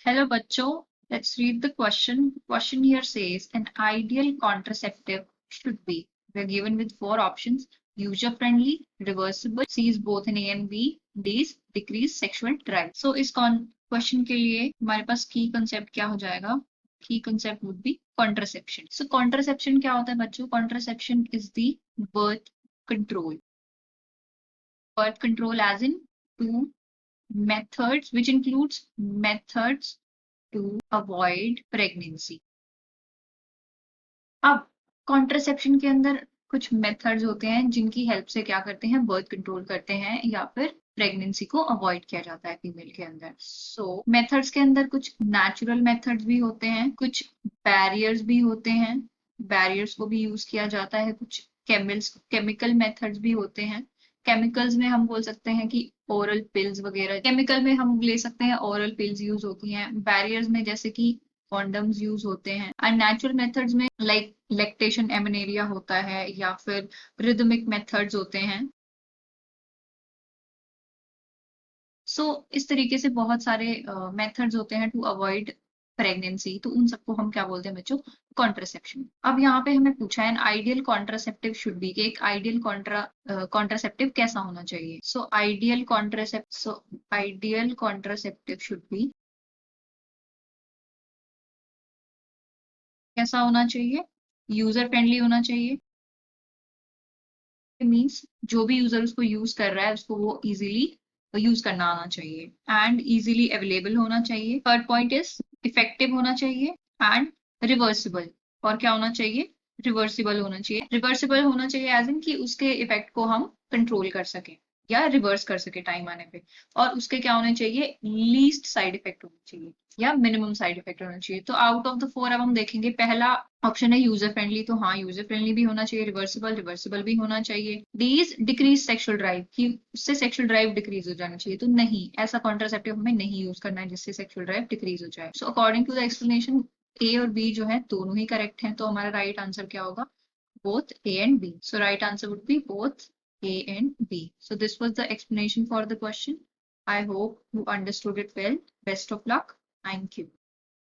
Hello bachcho, let's read the question. Question here says an ideal contraceptive should be. We're given with four options: user friendly, reversible, C is both in A and B, D is decrease sexual drive. So इस question के लिए हमारे पास key concept क्या हो जाएगा? Key concept would be contraception. So contraception क्या होता है बच्चों? Contraception is the birth control. Birth control as in two methods, which includes methods to avoid pregnancy. अब कॉन्ट्रासेप्शन के अंदर कुछ मेथड्स होते हैं जिनकी हेल्प से क्या करते हैं, बर्थ कंट्रोल करते हैं या फिर प्रेगनेंसी को अवॉइड किया जाता है फीमेल के अंदर. सो मेथड्स के अंदर कुछ नेचुरल मेथड्स भी होते हैं, कुछ बैरियर्स भी होते हैं, बैरियर्स को भी यूज किया जाता है, कुछ केमिकल मेथड्स भी होते हैं. केमिकल्स में हम बोल सकते हैं कि ओरल पिल्स वगैरह, केमिकल में हम ले सकते हैं ओरल पिल्स यूज होती हैं. बैरियर्स में जैसे कि कॉन्डम्स यूज होते हैं. एंड नेचुरल मेथड्स में लाइक लैक्टेशन एमिनेरिया होता है या फिर रिदमिक मेथड्स होते हैं. सो इस तरीके से बहुत सारे मेथड्स होते हैं टू अवॉइड प्रेगनेंसी. तो उन सबको हम क्या बोलते हैं बच्चों? कॉन्ट्रासेप्शन. अब यहाँ पे हमें पूछा है आइडियल कॉन्ट्रासेप्टिव शुड बी, कि एक आइडियल कॉन्ट्रासेप्टिव कैसा होना चाहिए. So ideal contraceptive should be कैसा होना चाहिए? यूजर फ्रेंडली होना चाहिए. मीन्स जो भी यूजर उसको यूज कर रहा है उसको वो इजीली यूज करना आना चाहिए एंड इजीली अवेलेबल होना चाहिए. थर्ड पॉइंट इज इफेक्टिव होना चाहिए एंड रिवर्सिबल. और क्या होना चाहिए? रिवर्सिबल होना चाहिए. रिवर्सिबल होना चाहिए एज इन कि उसके इफेक्ट को हम कंट्रोल कर सकें या रिवर्स कर सके टाइम आने पे. और उसके क्या होने चाहिए? लीस्ट साइड इफेक्ट होने चाहिए या मिनिमम साइड इफेक्ट होना चाहिए. तो आउट ऑफ द फोर अब हम देखेंगे, पहला ऑप्शन है यूजर फ्रेंडली. तो हाँ, यूजर फ्रेंडली भी होना चाहिए, रिवर्सिबल भी होना चाहिए. D is decrease sexual drive, कि उससे सेक्सुअल ड्राइव डिक्रीज हो जाना चाहिए. तो नहीं, ऐसा कॉन्ट्रासेप्टिव हमें नहीं यूज करना है जिससे सेक्सुअल ड्राइव डिक्रीज हो जाए. So according to the explanation A और बी जो है दोनों ही करेक्ट हैं. तो हमारा राइट आंसर क्या होगा? Both A and B. So right answer would be both A and B. So this was the explanation for the question. I hope you understood it well. Best of luck. Thank you.